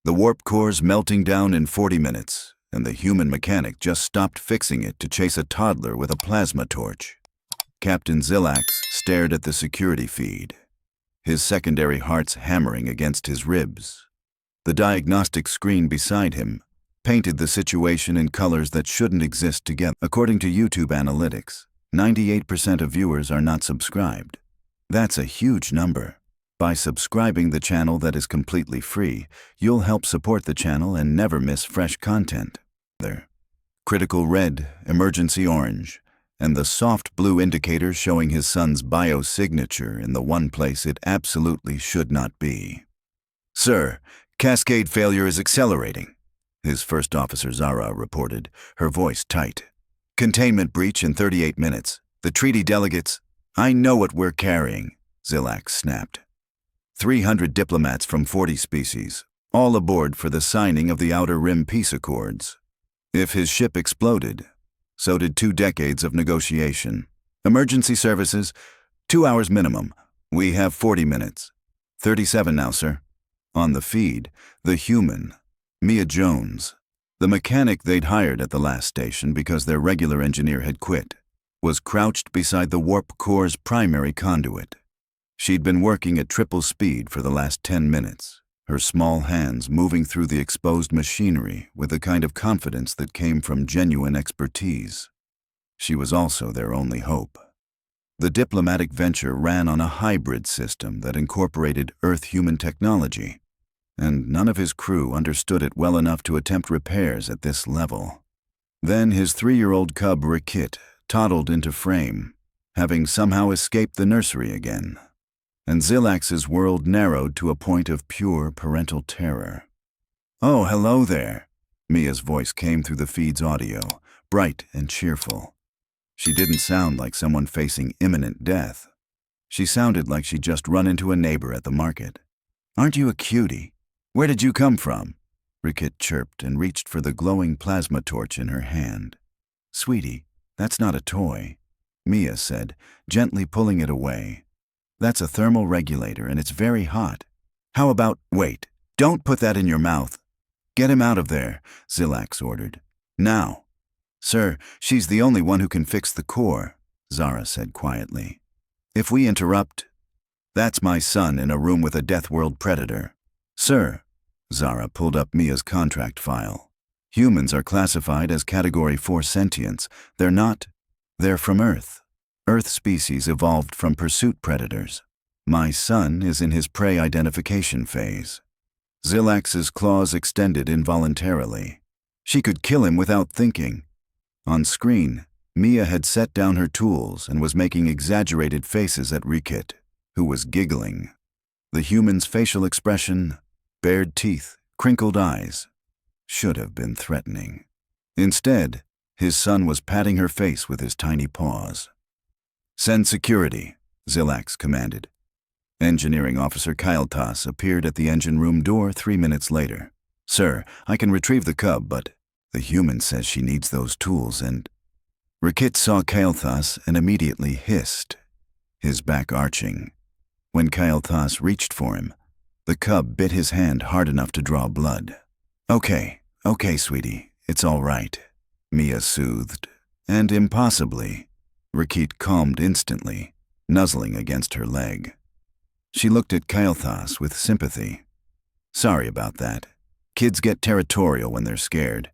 The warp core's melting down in 40 minutes, and the human mechanic just stopped fixing it to chase a toddler with a plasma torch. Captain Zillax stared at the security feed, his secondary hearts hammering against his ribs. The diagnostic screen beside him painted the situation in colors that shouldn't exist together. According to YouTube analytics, 98% of viewers are not subscribed. That's a huge number. By subscribing the channel that is completely free, you'll help support the channel and never miss fresh content. There. Critical red, emergency orange, and the soft blue indicator showing his son's biosignature in the one place it absolutely should not be. Sir, cascade failure is accelerating, his first officer Zara reported, her voice tight. Containment breach in 38 minutes. The treaty delegates— I know what we're carrying, Zillax snapped. 300 diplomats from 40 species, all aboard for the signing of the Outer Rim Peace Accords. If his ship exploded, so did 2 decades of negotiation. Emergency services, 2 hours minimum. We have 40 minutes. 37 now, sir. On the feed, the human, Mia Jones, the mechanic they'd hired at the last station because their regular engineer had quit, was crouched beside the warp core's primary conduit. She'd been working at triple speed for the last 10 minutes, her small hands moving through the exposed machinery with the kind of confidence that came from genuine expertise. She was also their only hope. The diplomatic venture ran on a hybrid system that incorporated Earth-human technology, and none of his crew understood it well enough to attempt repairs at this level. Then his 3-year-old cub Rikit toddled into frame, having somehow escaped the nursery again, and Zillax's world narrowed to a point of pure parental terror. "Oh, hello there," Mia's voice came through the feed's audio, bright and cheerful. She didn't sound like someone facing imminent death. She sounded like she'd just run into a neighbor at the market. "Aren't you a cutie? Where did you come from?" Rikit chirped and reached for the glowing plasma torch in her hand. "Sweetie, that's not a toy," Mia said, gently pulling it away. "That's a thermal regulator and it's very hot. How about— Wait, don't put that in your mouth. Get him out of there," Zillax ordered. "Now." "Sir, she's the only one who can fix the core," Zara said quietly. "If we interrupt— That's my son in a room with a Death World predator." "Sir," Zara pulled up Mia's contract file. "Humans are classified as Category 4 sentience. They're not. They're from Earth. Earth species evolved from pursuit predators. My son is in his prey identification phase." Zillax's claws extended involuntarily. She could kill him without thinking. On screen, Mia had set down her tools and was making exaggerated faces at Rikit, who was giggling. The human's facial expression— bared teeth, crinkled eyes— should have been threatening. Instead, his son was patting her face with his tiny paws. "Send security," Zillax commanded. Engineering Officer Kailtas appeared at the engine room door 3 minutes later. "Sir, I can retrieve the cub, but the human says she needs those tools and—" Rikit saw Kailtas and immediately hissed, his back arching. When Kailtas reached for him, the cub bit his hand hard enough to draw blood. Okay, sweetie, it's all right," Mia soothed. "And impossibly," Rikit calmed instantly, nuzzling against her leg. She looked at Kailtas with sympathy. "Sorry about that. Kids get territorial when they're scared.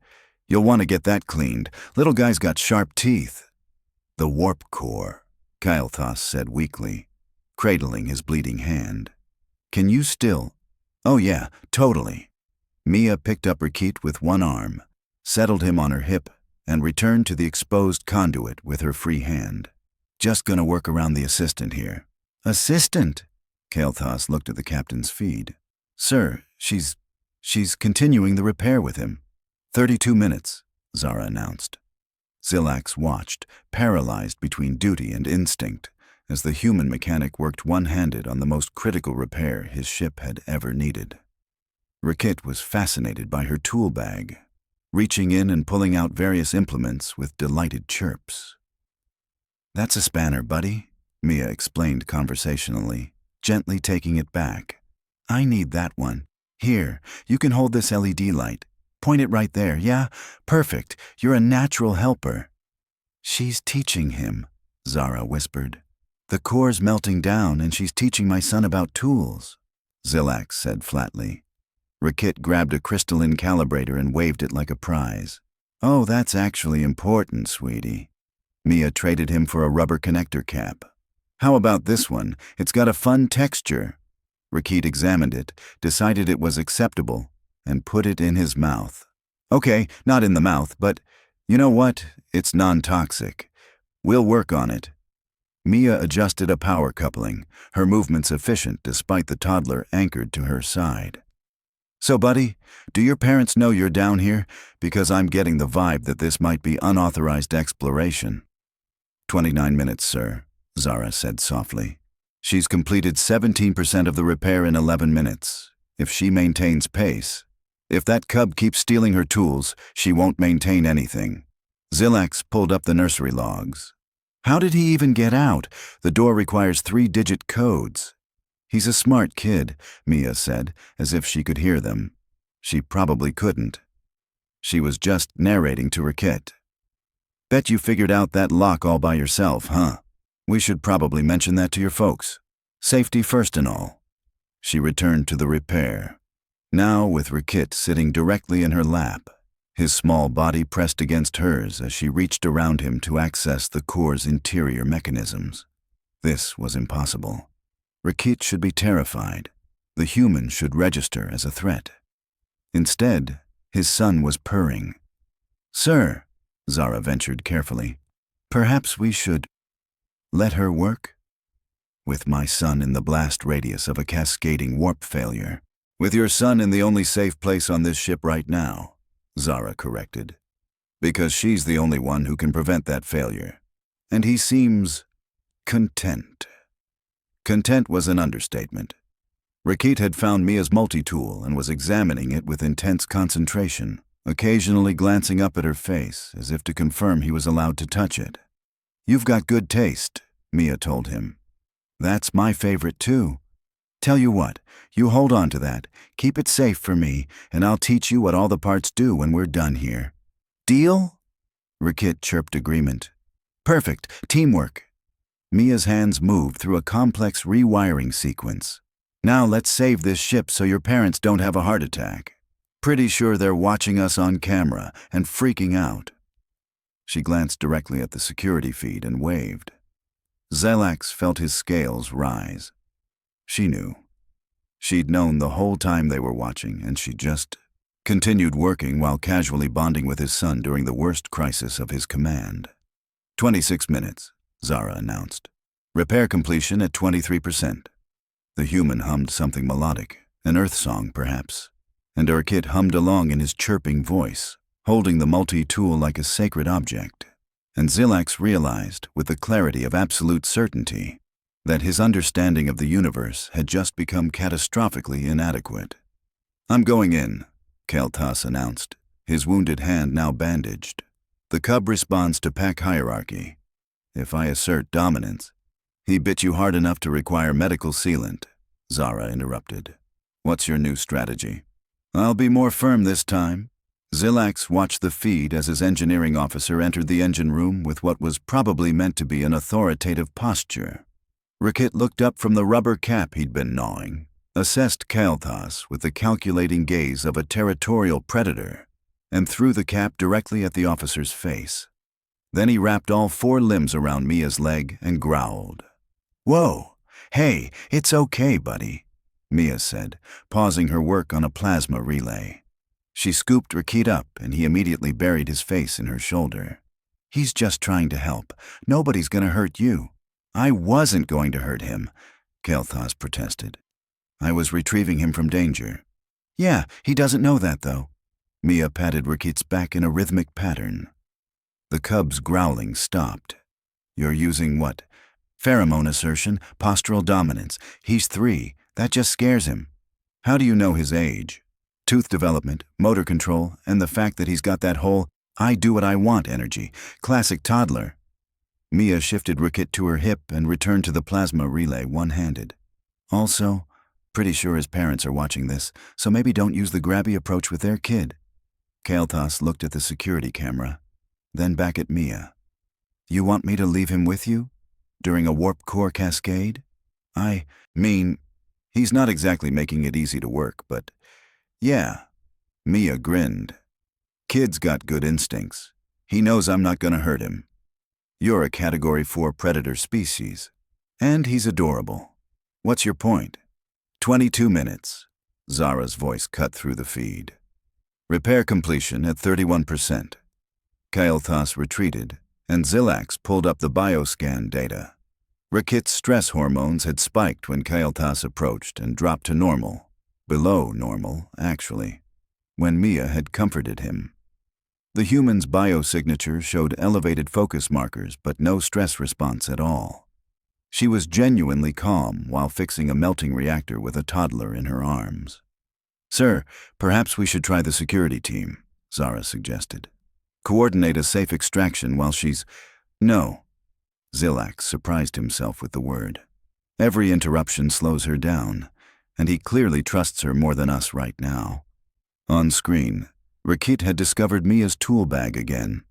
You'll want to get that cleaned. Little guy's got sharp teeth." "The warp core," Kailtas said weakly, cradling his bleeding hand. "Can you still—" "Oh yeah, totally." Mia picked up Rikit with one arm, settled him on her hip, and returned to the exposed conduit with her free hand. "Just gonna work around the assistant here." "Assistant?" Kailtas looked at the captain's feed. "Sir, she's continuing the repair with him." 32 minutes, Zara announced. Zillax watched, paralyzed between duty and instinct, as the human mechanic worked one-handed on the most critical repair his ship had ever needed. Rikit was fascinated by her tool bag, reaching in and pulling out various implements with delighted chirps. "That's a spanner, buddy," Mia explained conversationally, gently taking it back. "I need that one. Here, you can hold this LED light. Point it right there. Yeah, perfect. You're a natural helper. She's teaching him, Zara whispered. The core's melting down and she's teaching my son about tools, Zilax said flatly. Rakit grabbed a crystalline calibrator and waved it like a prize. Oh, that's actually important, sweetie. Mia traded him for a rubber connector cap. How about this one? It's got a fun texture. Rakit examined it, decided it was acceptable, and put it in his mouth. Okay, not in the mouth, but you know what? It's non-toxic. We'll work on it. Mia adjusted a power coupling, her movements efficient despite the toddler anchored to her side. So, buddy, do your parents know you're down here? Because I'm getting the vibe that this might be unauthorized exploration. 29 minutes, sir, Zara said softly. She's completed 17% of the repair in 11 minutes. If she maintains pace. If that cub keeps stealing her tools, she won't maintain anything. Zilax pulled up the nursery logs. How did he even get out? The door requires 3-digit codes. He's a smart kid, Mia said, as if she could hear them. She probably couldn't. She was just narrating to Rakit. Bet you figured out that lock all by yourself, huh? We should probably mention that to your folks. Safety first and all. She returned to the repair. Now with Rakit sitting directly in her lap, his small body pressed against hers as she reached around him to access the core's interior mechanisms. This was impossible. Rakit should be terrified. The human should register as a threat. Instead, his son was purring. Sir, Zara ventured carefully, perhaps we should let her work? With my son in the blast radius of a cascading warp failure. With your son in the only safe place on this ship right now, Zara corrected. Because she's the only one who can prevent that failure. And he seems content. Content was an understatement. Rakit had found Mia's multi-tool and was examining it with intense concentration, occasionally glancing up at her face as if to confirm he was allowed to touch it. You've got good taste, Mia told him. That's my favorite too. Tell you what, you hold on to that, keep it safe for me, and I'll teach you what all the parts do when we're done here. Deal? Rakit chirped agreement. Perfect, teamwork. Mia's hands moved through a complex rewiring sequence. Now let's save this ship so your parents don't have a heart attack. Pretty sure they're watching us on camera and freaking out. She glanced directly at the security feed and waved. Zilax felt his scales rise. She knew. She'd known the whole time they were watching, and she just continued working while casually bonding with his son during the worst crisis of his command. 26 minutes, Zara announced. Repair completion at 23%. The human hummed something melodic, an earth song perhaps, and Rakit hummed along in his chirping voice, holding the multi-tool like a sacred object. And Zilax realized, with the clarity of absolute certainty, that his understanding of the universe had just become catastrophically inadequate. I'm going in, Keltas announced, his wounded hand now bandaged. The cub responds to pack hierarchy. If I assert dominance, he bit you hard enough to require medical sealant, Zara interrupted. What's your new strategy? I'll be more firm this time. Zilax watched the feed as his engineering officer entered the engine room with what was probably meant to be an authoritative posture. Rakit looked up from the rubber cap he'd been gnawing, assessed Keltas with the calculating gaze of a territorial predator, and threw the cap directly at the officer's face. Then he wrapped all 4 limbs around Mia's leg and growled. Whoa, hey, it's okay, buddy, Mia said, pausing her work on a plasma relay. She scooped Rakit up and he immediately buried his face in her shoulder. He's just trying to help. Nobody's gonna hurt you. I wasn't going to hurt him, Keltas protested. I was retrieving him from danger. Yeah, he doesn't know that though. Mia patted Rakit's back in a rhythmic pattern. The cub's growling stopped. You're using what? Pheromone assertion, postural dominance. He's 3. That just scares him. How do you know his age? Tooth development, motor control, and the fact that he's got that whole I do what I want energy. Classic toddler. Mia shifted Rakit to her hip and returned to the plasma relay one-handed. Also, Pretty sure his parents are watching this, so maybe don't use the grabby approach with their kid. Kael'thas looked at the security camera, then back at Mia. You want me to leave him with you? During a warp core cascade? I mean, he's not exactly making it easy to work, but yeah. Mia grinned. Kid's got good instincts. He knows I'm not gonna hurt him. You're a Category 4 predator species. And he's adorable. What's your point? 22 minutes. Zara's voice cut through the feed. Repair completion at 31%. Kael'thas retreated, and Zilax pulled up the bioscan data. Rakit's stress hormones had spiked when Kael'thas approached and dropped to normal. Below normal, actually, when Mia had comforted him. The human's biosignature showed elevated focus markers but no stress response at all. She was genuinely calm while fixing a melting reactor with a toddler in her arms. Sir, perhaps we should try the security team, Zara suggested. Coordinate a safe extraction while she's… No. Zilax surprised himself with the word. Every interruption slows her down, and he clearly trusts her more than us right now. On screen, Rakit had discovered Mia's tool bag again.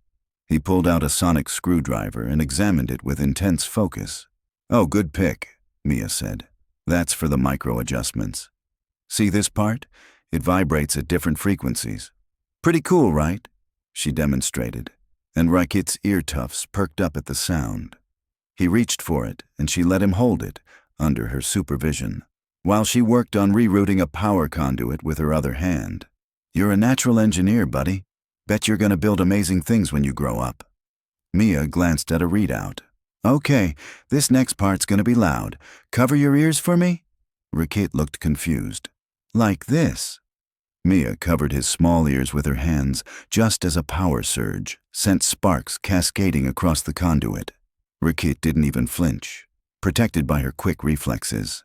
He pulled out a sonic screwdriver and examined it with intense focus. Oh, good pick, Mia said. That's for the micro-adjustments. See this part? It vibrates at different frequencies. Pretty cool, right? She demonstrated, and Rakit's ear tufts perked up at the sound. He reached for it, and she let him hold it, under her supervision, while she worked on rerouting a power conduit with her other hand. You're a natural engineer, buddy. Bet you're gonna build amazing things when you grow up. Mia glanced at a readout. Okay, this next part's gonna be loud. Cover your ears for me? Rakit looked confused. Like this. Mia covered his small ears with her hands just as a power surge sent sparks cascading across the conduit. Rakit didn't even flinch, protected by her quick reflexes.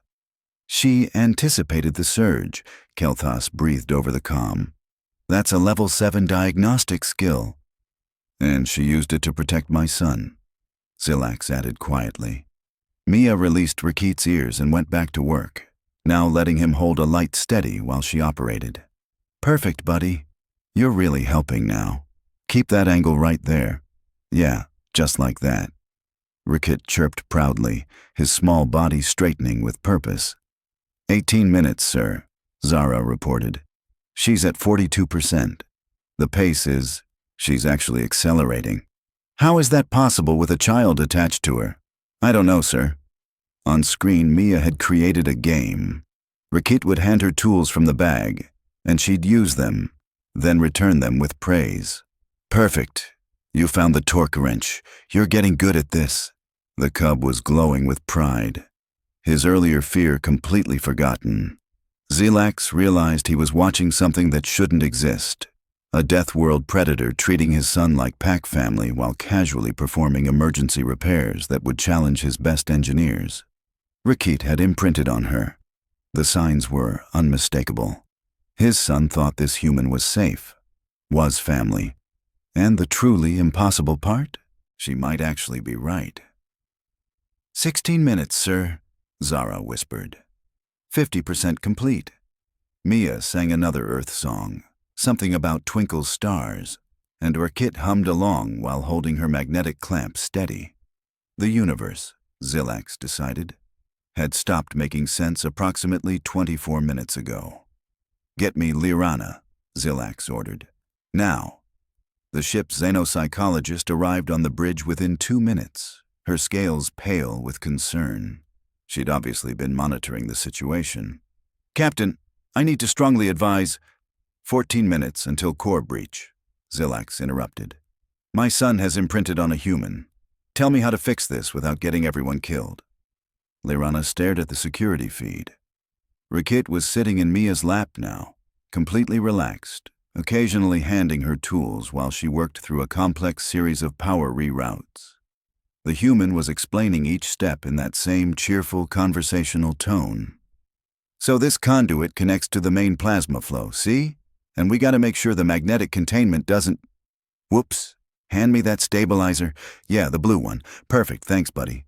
She anticipated the surge, Kael'thas breathed over the comm. That's a level 7 diagnostic skill. And she used it to protect my son, Zilax added quietly. Mia released Rakit's ears and went back to work, now letting him hold a light steady while she operated. Perfect, buddy. You're really helping now. Keep that angle right there. Yeah, just like that. Rakit chirped proudly, his small body straightening with purpose. 18 minutes, sir, Zara reported. She's at 42%. The pace is… she's actually accelerating. How is that possible with a child attached to her? I don't know, sir. On screen, Mia had created a game. Rakit would hand her tools from the bag, and she'd use them, then return them with praise. Perfect. You found the torque wrench. You're getting good at this. The cub was glowing with pride, his earlier fear completely forgotten. Zilax realized he was watching something that shouldn't exist. A Death World predator treating his son like pack family while casually performing emergency repairs that would challenge his best engineers. Rakit had imprinted on her. The signs were unmistakable. His son thought this human was safe, was family. And the truly impossible part? She might actually be right. 16 minutes, sir, Zara whispered. 50% complete. Mia sang another Earth song, something about twinkle stars, and Rakit hummed along while holding her magnetic clamp steady. The universe, Zilax decided, had stopped making sense approximately 24 minutes ago. Get me Lirana, Zilax ordered. Now. The ship's xenopsychologist arrived on the bridge within 2 minutes, her scales pale with concern. She'd obviously been monitoring the situation. Captain, I need to strongly advise… 14 minutes until core breach, Zilax interrupted. My son has imprinted on a human. Tell me how to fix this without getting everyone killed. Lirana stared at the security feed. Rakit was sitting in Mia's lap now, completely relaxed, occasionally handing her tools while she worked through a complex series of power reroutes. The human was explaining each step in that same cheerful conversational tone. So this conduit connects to the main plasma flow, see? And we gotta make sure the magnetic containment doesn't… Whoops. Hand me that stabilizer. Yeah, the blue one. Perfect, thanks, buddy.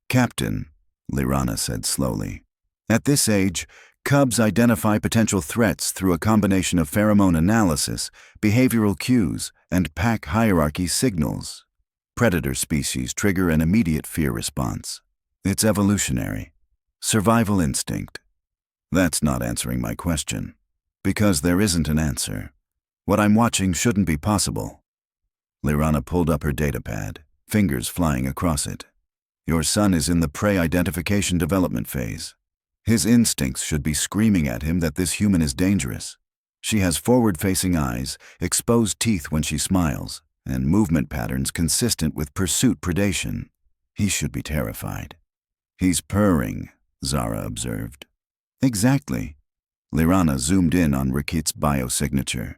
Captain, Lirana said slowly. At this age, Cubs identify potential threats through a combination of pheromone analysis, behavioral cues, and pack hierarchy signals. Predator species trigger an immediate fear response. It's evolutionary. Survival instinct. That's not answering my question. Because there isn't an answer. What I'm watching shouldn't be possible. Lirana pulled up her datapad, fingers flying across it. Your son is in the prey identification development phase. His instincts should be screaming at him that this human is dangerous. She has forward-facing eyes, exposed teeth when she smiles, and movement patterns consistent with pursuit predation. He should be terrified. He's purring, Zara observed. Exactly. Lirana zoomed in on Rakit's biosignature.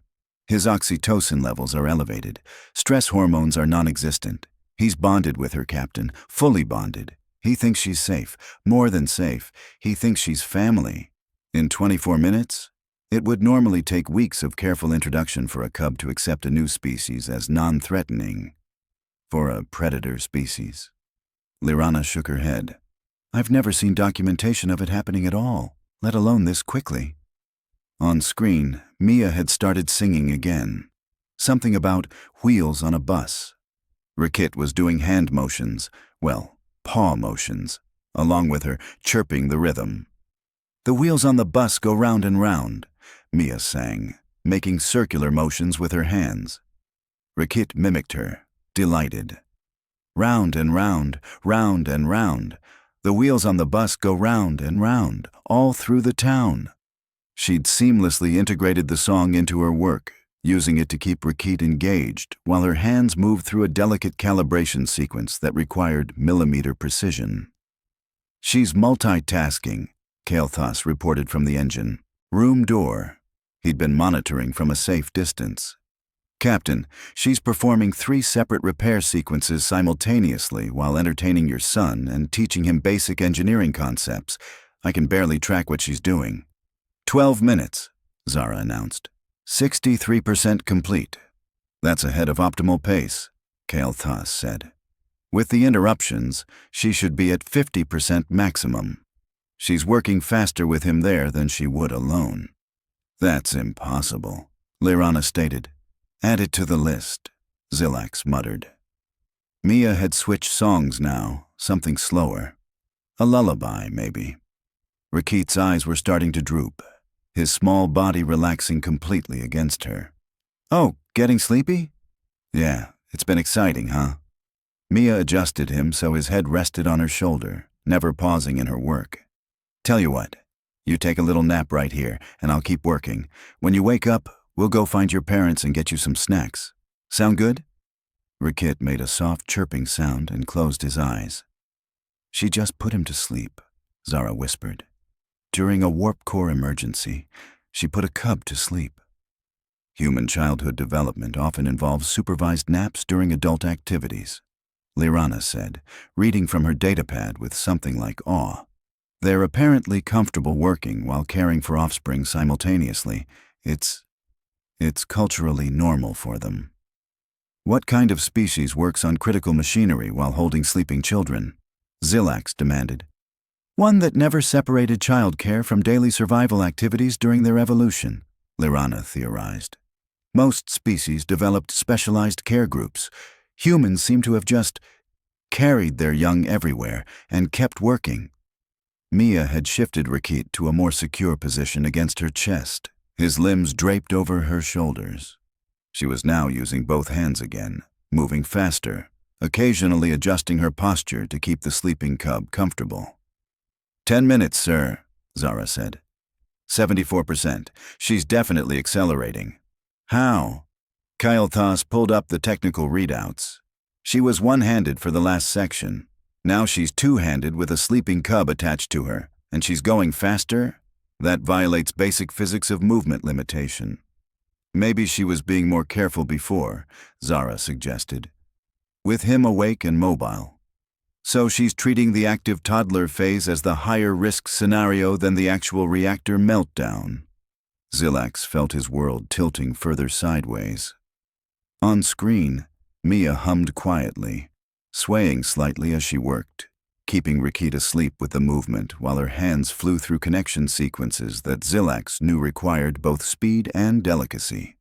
His oxytocin levels are elevated. Stress hormones are non-existent. He's bonded with her, Captain, fully bonded. He thinks she's safe. More than safe. He thinks she's family. In 24 minutes? It would normally take weeks of careful introduction for a cub to accept a new species as non-threatening. For a predator species. Lirana shook her head. I've never seen documentation of it happening at all, let alone this quickly. On screen, Mia had started singing again. Something about wheels on a bus. Rakit was doing hand motions, paw motions, along with her, chirping the rhythm. The wheels on the bus go round and round, Mia sang, making circular motions with her hands. Rakit mimicked her, delighted. Round and round, round and round. The wheels on the bus go round and round, all through the town. She'd seamlessly integrated the song into her work, using it to keep Rakit engaged while her hands moved through a delicate calibration sequence that required millimeter precision. She's multitasking, Kael'thas reported from the engine. Room door. He'd been monitoring from a safe distance. Captain, she's performing 3 separate repair sequences simultaneously while entertaining your son and teaching him basic engineering concepts. I can barely track what she's doing. 12 minutes, Zara announced. 63% complete. That's ahead of optimal pace, Kael'thas said. With the interruptions, she should be at 50% maximum. She's working faster with him there than she would alone. That's impossible, Lirana stated. Add it to the list, Zilax muttered. Mia had switched songs now, something slower. A lullaby, maybe. Rakit's eyes were starting to droop, his small body relaxing completely against her. Oh, getting sleepy? Yeah, it's been exciting, huh? Mia adjusted him so his head rested on her shoulder, never pausing in her work. Tell you what, you take a little nap right here, and I'll keep working. When you wake up, we'll go find your parents and get you some snacks. Sound good? Rakit made a soft chirping sound and closed his eyes. She just put him to sleep, Zara whispered. During a warp core emergency, she put a cub to sleep. Human childhood development often involves supervised naps during adult activities, Lirana said, reading from her datapad with something like awe. They're apparently comfortable working while caring for offspring simultaneously. It's culturally normal for them. What kind of species works on critical machinery while holding sleeping children? Zilax demanded. One that never separated childcare from daily survival activities during their evolution, Lirana theorized. Most species developed specialized care groups. Humans seem to have just carried their young everywhere and kept working. Mia had shifted Rakit to a more secure position against her chest, his limbs draped over her shoulders. She was now using both hands again, moving faster, occasionally adjusting her posture to keep the sleeping cub comfortable. 10 minutes, sir, Zara said. 74%. She's definitely accelerating. How? Kael'thas pulled up the technical readouts. She was one-handed for the last section. Now she's two-handed with a sleeping cub attached to her, and she's going faster? That violates basic physics of movement limitation. Maybe she was being more careful before, Zara suggested. With him awake and mobile. So she's treating the active toddler phase as the higher-risk scenario than the actual reactor meltdown. Zilax felt his world tilting further sideways. On screen, Mia hummed quietly, swaying slightly as she worked, keeping Rakit asleep with the movement while her hands flew through connection sequences that Zilax knew required both speed and delicacy.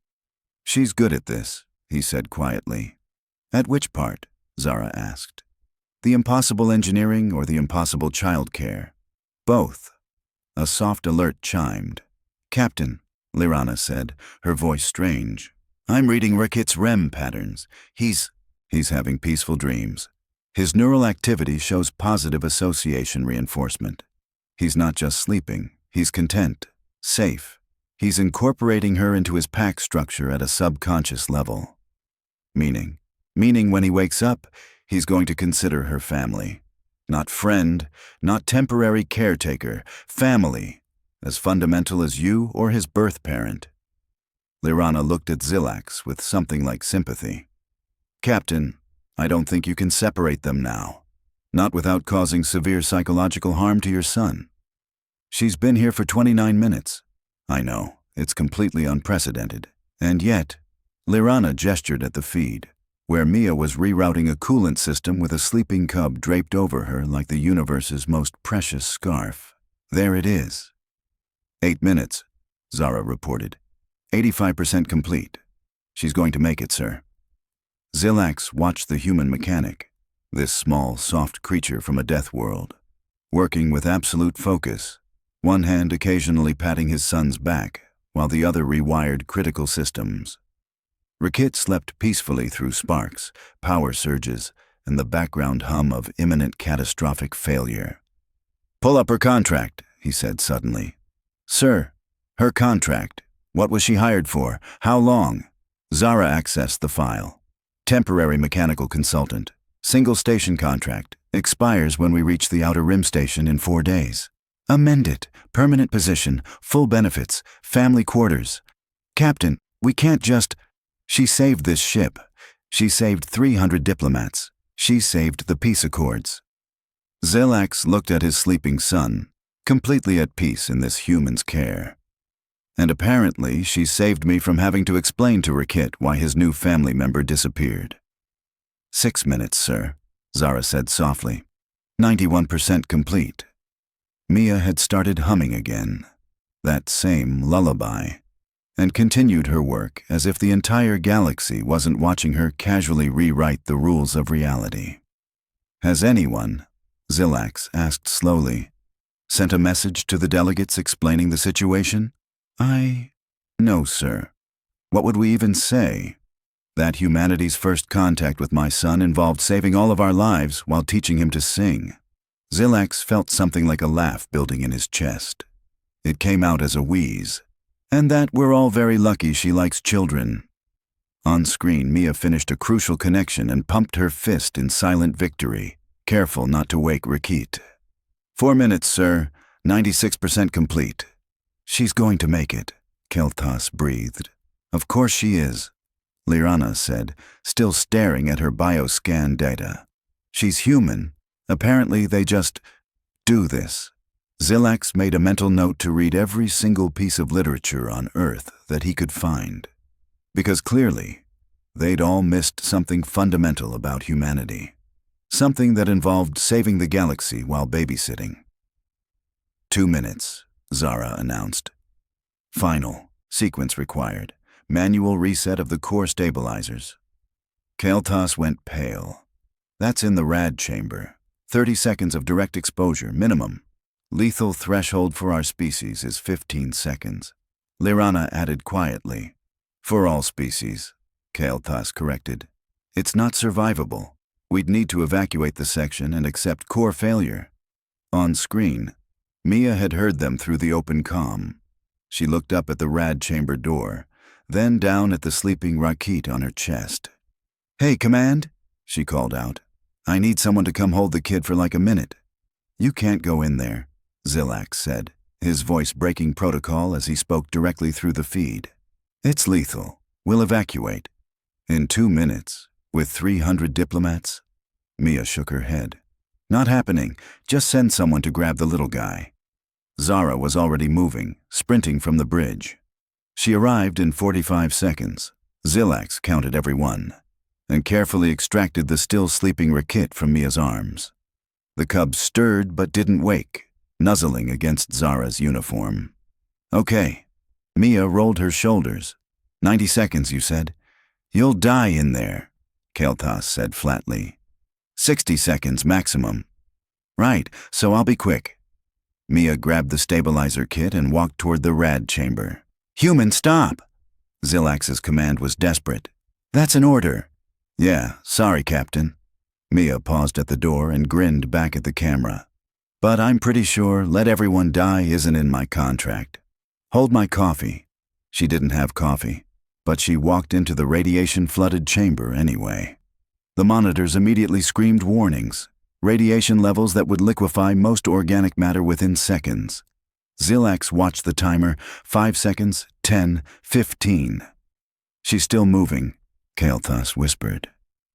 "She's good at this," he said quietly. "At which part?" Zara asked. "The impossible engineering or the impossible childcare?" "Both." A soft alert chimed. "Captain," Lirana said, her voice strange. "I'm reading Rakit's REM patterns. He's having peaceful dreams. His neural activity shows positive association reinforcement. He's not just sleeping, he's content, safe. He's incorporating her into his pack structure at a subconscious level. Meaning when he wakes up, he's going to consider her family. Not friend, not temporary caretaker, family, as fundamental as you or his birth parent." Lirana looked at Zilax with something like sympathy. "Captain, I don't think you can separate them now. Not without causing severe psychological harm to your son. She's been here for 29 minutes. I know, it's completely unprecedented. And yet," Lirana gestured at the feed, where Mia was rerouting a coolant system with a sleeping cub draped over her like the universe's most precious scarf. "There it is." 8 minutes, Zara reported. 85% complete. She's going to make it, sir." Zilax watched the human mechanic, this small, soft creature from a death world, working with absolute focus, one hand occasionally patting his son's back, while the other rewired critical systems. Rakit slept peacefully through sparks, power surges, and the background hum of imminent catastrophic failure. "Pull up her contract," he said suddenly. "Sir, her contract. What was she hired for? How long?" Zara accessed the file. "Temporary mechanical consultant. Single station contract. Expires when we reach the Outer Rim station in 4 days. Amend it. Permanent position. Full benefits. Family quarters. Captain, we can't just..." "She saved this ship. She saved 300 diplomats. She saved the peace accords." Zilax looked at his sleeping son, completely at peace in this human's care. "And apparently she saved me from having to explain to Rakit why his new family member disappeared." 6 minutes, sir," Zara said softly. 91% complete. Mia had started humming again, that same lullaby, and continued her work as if the entire galaxy wasn't watching her casually rewrite the rules of reality. "Has anyone," Zilax asked slowly, "sent a message to the delegates explaining the situation?" "No, sir. What would we even say? That humanity's first contact with my son involved saving all of our lives while teaching him to sing." Zilax felt something like a laugh building in his chest. It came out as a wheeze. "And that we're all very lucky she likes children." On screen, Mia finished a crucial connection and pumped her fist in silent victory, careful not to wake Rakit. 4 minutes, sir. 96% complete." "She's going to make it," Kel'Thas breathed. "Of course she is," Lirana said, still staring at her bioscan data. "She's human. Apparently they just do this." Zilax made a mental note to read every single piece of literature on Earth that he could find, because clearly they'd all missed something fundamental about humanity, something that involved saving the galaxy while babysitting. 2 minutes, Zara announced. "Final. Sequence required. Manual reset of the core stabilizers." Kel'Thas went pale. "That's in the rad chamber. 30 seconds of direct exposure, minimum. Lethal threshold for our species is 15 seconds. Lirana added quietly. "For all species," Kel'Thas corrected. "It's not survivable. We'd need to evacuate the section and accept core failure." On screen, Mia had heard them through the open comm. She looked up at the rad chamber door, then down at the sleeping Rakit on her chest. "Hey, Command," she called out. "I need someone to come hold the kid for like a minute." "You can't go in there," Zilax said, his voice breaking protocol as he spoke directly through the feed. "It's lethal. We'll evacuate." "In 2 minutes, with 300 diplomats?" Mia shook her head. "Not happening. Just send someone to grab the little guy." Zara was already moving, sprinting from the bridge. She arrived in 45 seconds. Zilax counted every one, and carefully extracted the still sleeping Rakit from Mia's arms. The cub stirred but didn't wake, nuzzling against Zara's uniform. Okay. Mia rolled her shoulders. 90 seconds, you said? You'll die in there, Kael'thas said flatly. 60 seconds maximum. Right, so I'll be quick. Mia grabbed the stabilizer kit and walked toward the rad chamber. Human, stop! Zilax's command was desperate. That's an order. Yeah, sorry, Captain. Mia paused at the door and grinned back at the camera. But I'm pretty sure let everyone die isn't in my contract. Hold my coffee. She didn't have coffee, but she walked into the radiation-flooded chamber anyway. The monitors immediately screamed warnings, radiation levels that would liquefy most organic matter within seconds. Zilax watched the timer, 5 seconds, 10, 15. She's still moving, Kael'thas whispered.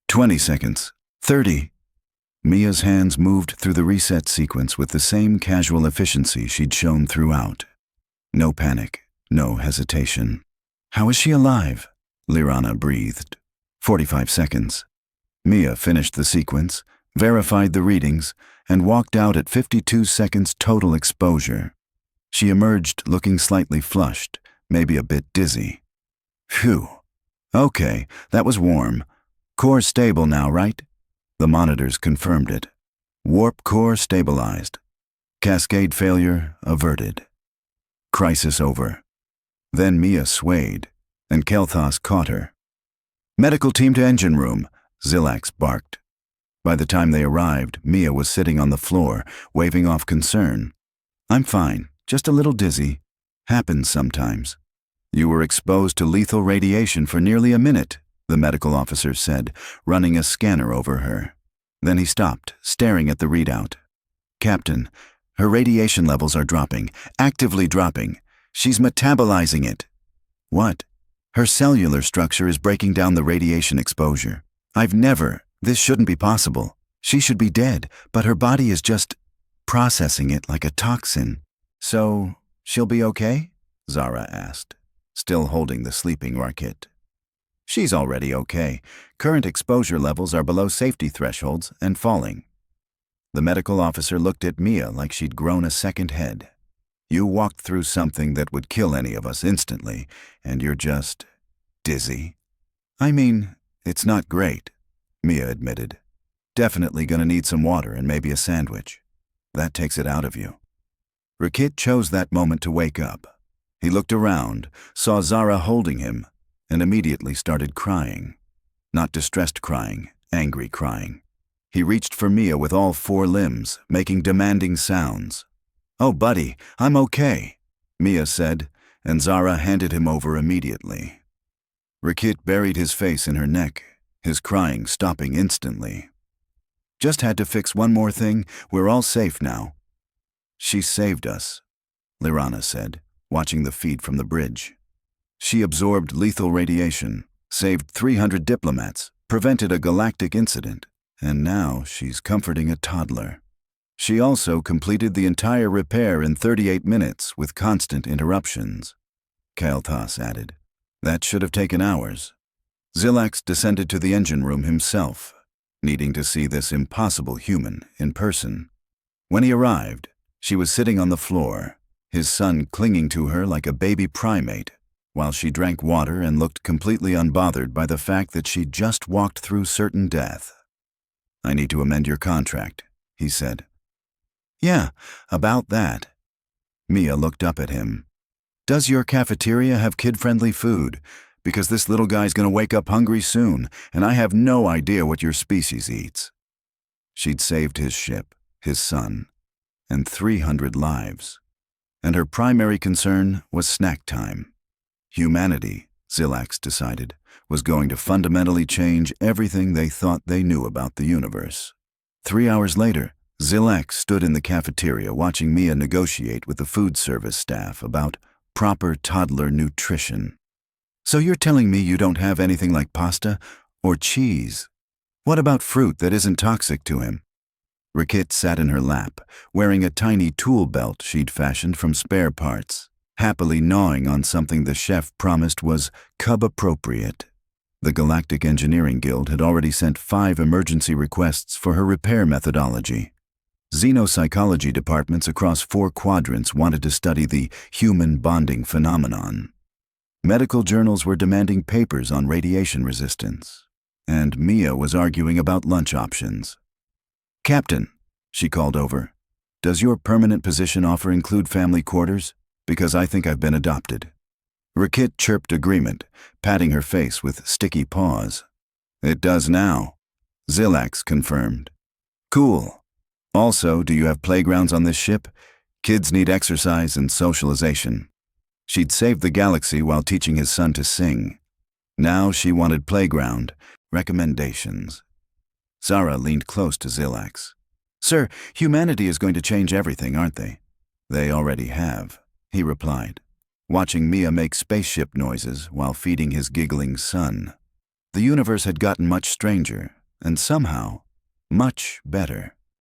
20 seconds, 30. Mia's hands moved through the reset sequence with the same casual efficiency she'd shown throughout. No panic, no hesitation. How is she alive? Lirana breathed. 45 seconds. Mia finished the sequence, verified the readings, and walked out at 52 seconds total exposure. She emerged looking slightly flushed, maybe a bit dizzy. Phew. Okay, that was warm. Core stable now, right? The monitors confirmed it. Warp core stabilized. Cascade failure averted. Crisis over. Then Mia swayed, and Kael'thas caught her. Medical team to engine room, Zilax barked. By the time they arrived, Mia was sitting on the floor, waving off concern. I'm fine, just a little dizzy. Happens sometimes. You were exposed to lethal radiation for nearly a minute, the medical officer said, running a scanner over her. Then he stopped, staring at the readout. Captain, her radiation levels are dropping, actively dropping. She's metabolizing it. What? Her cellular structure is breaking down the radiation exposure. This shouldn't be possible. She should be dead, but her body is just processing it like a toxin. So, she'll be okay? Zara asked, still holding the sleeping Rakit. She's already okay. Current exposure levels are below safety thresholds and falling. The medical officer looked at Mia like she'd grown a second head. You walked through something that would kill any of us instantly, and you're just dizzy. I mean, it's not great, Mia admitted. Definitely gonna need some water and maybe a sandwich. That takes it out of you. Rakit chose that moment to wake up. He looked around, saw Zara holding him, and immediately started crying. Not distressed crying, angry crying. He reached for Mia with all 4 limbs, making demanding sounds. Oh, buddy, I'm okay, Mia said, and Zara handed him over immediately. Rakit buried his face in her neck, his crying stopping instantly. Just had to fix one more thing. We're all safe now. She saved us, Lirana said, watching the feed from the bridge. She absorbed lethal radiation, saved 300 diplomats, prevented a galactic incident, and now she's comforting a toddler. She also completed the entire repair in 38 minutes with constant interruptions. Kael'thas added, That should have taken hours. Zilax descended to the engine room himself, needing to see this impossible human in person. When he arrived, she was sitting on the floor, his son clinging to her like a baby primate, while she drank water and looked completely unbothered by the fact that she'd just walked through certain death. I need to amend your contract, he said. Yeah, about that. Mia looked up at him. Does your cafeteria have kid-friendly food? Because this little guy's gonna wake up hungry soon, and I have no idea what your species eats. She'd saved his ship, his son, and 300 lives. And her primary concern was snack time. Humanity, Zilax decided, was going to fundamentally change everything they thought they knew about the universe. 3 hours later, Zilax stood in the cafeteria watching Mia negotiate with the food service staff about proper toddler nutrition. So you're telling me you don't have anything like pasta or cheese? What about fruit that isn't toxic to him? Rakit sat in her lap, wearing a tiny tool belt she'd fashioned from spare parts, happily gnawing on something the chef promised was cub-appropriate. The Galactic Engineering Guild had already sent 5 emergency requests for her repair methodology. Xenopsychology departments across 4 quadrants wanted to study the human bonding phenomenon. Medical journals were demanding papers on radiation resistance. And Mia was arguing about lunch options. "Captain," she called over, "does your permanent position offer include family quarters? Because I think I've been adopted." Rakit chirped agreement, patting her face with sticky paws. "It does now," Zilax confirmed. "Cool. Also, do you have playgrounds on this ship? Kids need exercise and socialization." She'd saved the galaxy while teaching his son to sing. Now she wanted playground recommendations. Zara leaned close to Zilax. "Sir, humanity is going to change everything, aren't they?" "They already have," he replied, watching Mia make spaceship noises while feeding his giggling son. The universe had gotten much stranger, and somehow, much better.